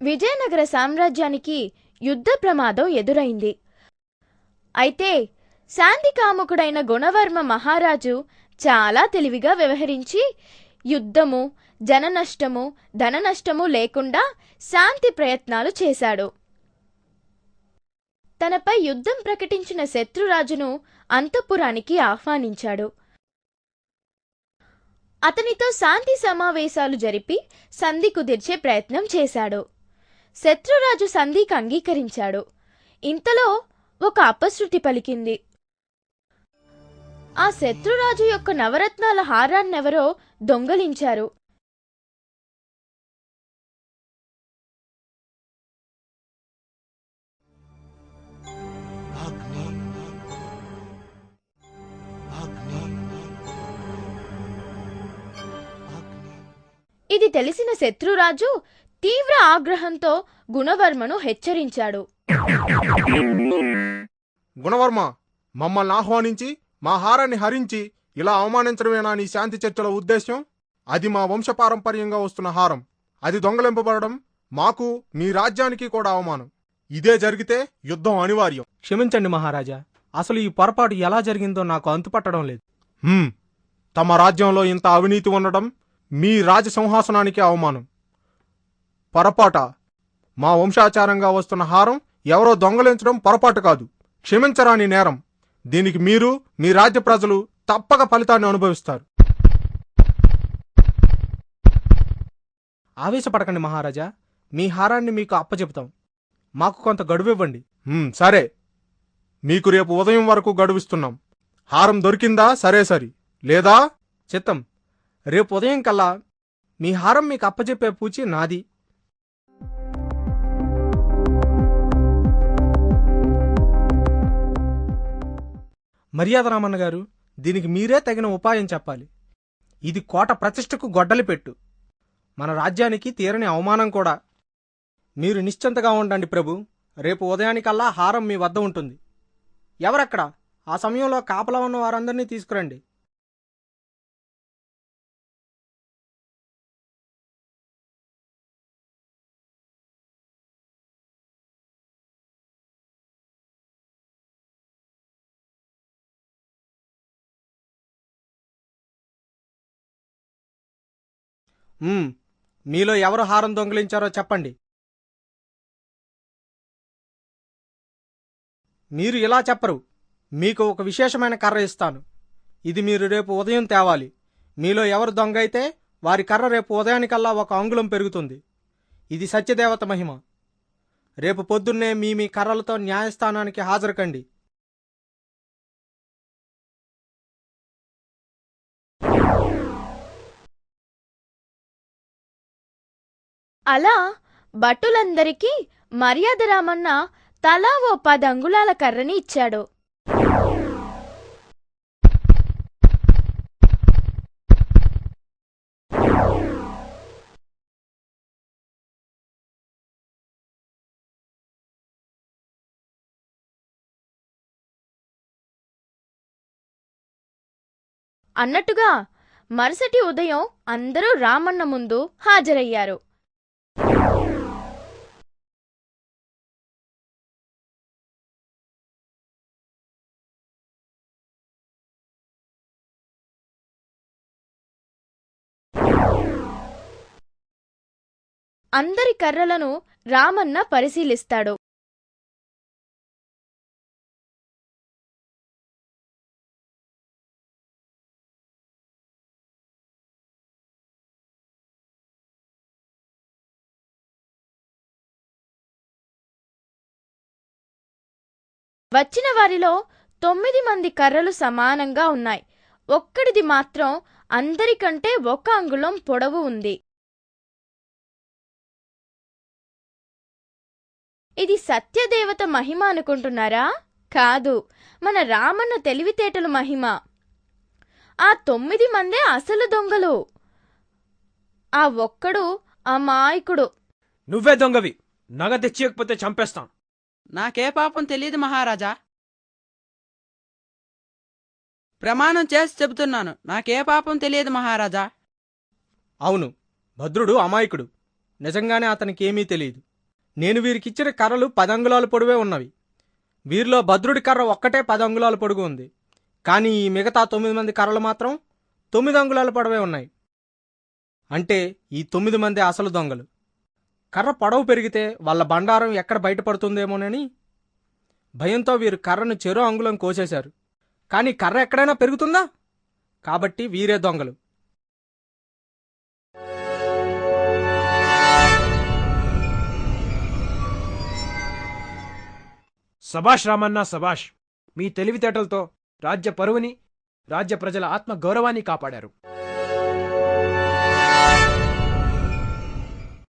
విజయనగర సామ్రాజ్యానికి యుద్ధ ప్రమాదం ఎదురైంది. అయితే శాంతికాముకుడైన గుణవర్మ మహారాజు చాలా తెలివిగా వ్యవహరించి యుద్ధము, జననష్టము, ధననష్టము లేకుండా శాంతి ప్రయత్నాలు చేశాడు. తనపై యుద్ధం ప్రకటించిన శత్రురాజును అంతఃపురానికి ఆహ్వానించాడు. అతనితో శాంతి సమావేశాలు జరిపి సంధి కుదిర్చే ప్రయత్నం చేశాడు. శత్రురాజు సంధికి అంగీకరించాడు. ఇంతలో ఒక అపశృతి పలికింది. ఆ శత్రురాజు యొక్క నవరత్నాల హారాన్నెవరో దొంగలించారు. ఇది తెలిసిన శత్రురాజు తీవ్ర ఆగ్రహంతో గుణవర్మను హెచ్చరించాడు. గుణవర్మ, మమ్మల్ని ఆహ్వానించి మా హారాన్ని హరించి ఇలా అవమానించడమేనా నీ శాంతి చర్చల ఉద్దేశ్యం? అది మా వంశపారంపర్యంగా వస్తున్న హారం. అది దొంగలింపబడడం మాకు, మీ రాజ్యానికి కూడా అవమానం. ఇదే జరిగితే యుద్ధం అనివార్యం. క్షమించండి మహారాజా, అసలు ఈ పొరపాటు ఎలా జరిగిందో నాకు అంతుపట్టడం లేదు. తమ రాజ్యంలో ఇంత అవినీతి ఉండడం మీ రాజసింహాసనానికి అవమానం. పొరపాట? మా వంశాచారంగా వస్తున్న హారం ఎవరో దొంగలించడం పొరపాటు కాదు, క్షమించరాని నేరం. దీనికి మీరు, మీ రాజ్య ప్రజలు తప్పక ఫలితాన్ని అనుభవిస్తారు. ఆవేశపడకండి మహారాజా, మీ హారాన్ని మీకు అప్పచెపుతాం. మాకు కొంత గడువివ్వండి. సరే, మీకు రేపు ఉదయం వరకు గడువిస్తున్నాం. హారం దొరికిందా సరే సరి, లేదా చిత్తం. రేపు ఉదయం కల్లా మీ హారం మీకు అప్పచెప్పే పూచి నాది. మర్యాద రామన్న గారు, దీనికి మీరే తగిన ఉపాయం చెప్పాలి. ఇది కోట ప్రతిష్టకు గొడ్డలి పెట్టు, మన రాజ్యానికి తీరని అవమానం కూడా. మీరు నిశ్చింతగా ఉండండి ప్రభు, రేపు ఉదయానికల్లా హారం మీ వద్ద ఉంటుంది. ఎవరక్కడ? ఆ సమయంలో కాపలా ఉన్న వారందరినీ తీసుకురండి. మీలో ఎవరు హారం దొంగిలించారో చెప్పండి. మీరు ఇలా చెప్పరు. మీకు ఒక విశేషమైన కర్ర ఇస్తాను. ఇది మీరు రేపు ఉదయం తేవాలి. మీలో ఎవరు దొంగ అయితే వారి కర్ర రేపు ఉదయానికల్లా 1 అంగుళం పెరుగుతుంది. ఇది సత్యదేవత మహిమ. రేపు పొద్దున్నే మీ కర్రలతో న్యాయస్థానానికి హాజరుకండి. అలా భటులందరికీ మర్యాద రామన్న తలా ఓ 10 అంగుళాల కర్రని ఇచ్చాడు. అన్నట్టుగా మరుసటి ఉదయం అందరూ రామన్న ముందు హాజరయ్యారు. అందరి కర్రలను రామన్న పరిశీలిస్తాడు. వచ్చిన వారిలో 9 మంది కర్రలు సమానంగా ఉన్నాయి. ఒక్కడిది మాత్రం అందరికంటే 1 అంగుళం పొడవు ఉంది. ఇది సత్యదేవత మహిమ అనుకుంటున్నారా? కాదు, మన రామన్న తెలివితేటలు మహిమ. ఆ 9 మందే అసలు దొంగలు. ఆ ఒక్కడు అమాయకుడు. నువ్వే దొంగవి, నగ తెచ్చియకపోతే చంపేస్తాం. నాకే పాపం తెలియదు మహారాజా. ప్రమాణం చేసి చెబుతున్నాను, నాకే పాపం తెలియదు మహారాజా. అవును, భద్రుడు అమాయకుడు. నిజంగానే అతనికి ఏమీ తెలియదు. నేను వీరికిచ్చిన కర్రలు 10 అంగుళాల పొడవే ఉన్నవి. వీరిలో భద్రుడి కర్ర ఒక్కటే 10 అంగుళాల పొడుగు ఉంది. కానీ ఈ మిగతా 9 మంది కర్రలు మాత్రం 9 అంగుళాల పొడవే ఉన్నాయి. అంటే ఈ 9 మంది అసలు దొంగలు. కర్ర పొడవు పెరిగితే వాళ్ళ బండారం ఎక్కడ బయటపడుతుందేమోనని భయంతో వీరు కర్రను చెరో అంగుళం కోసేశారు. కానీ కర్ర ఎక్కడైనా పెరుగుతుందా? కాబట్టి వీరే దొంగలు. సభాష్ రామన్న, సభాష్. మీ తెలివితేటలతో రాజ్య పరువుని, రాజ్య ప్రజల ఆత్మ గౌరవాన్ని కాపాడారు.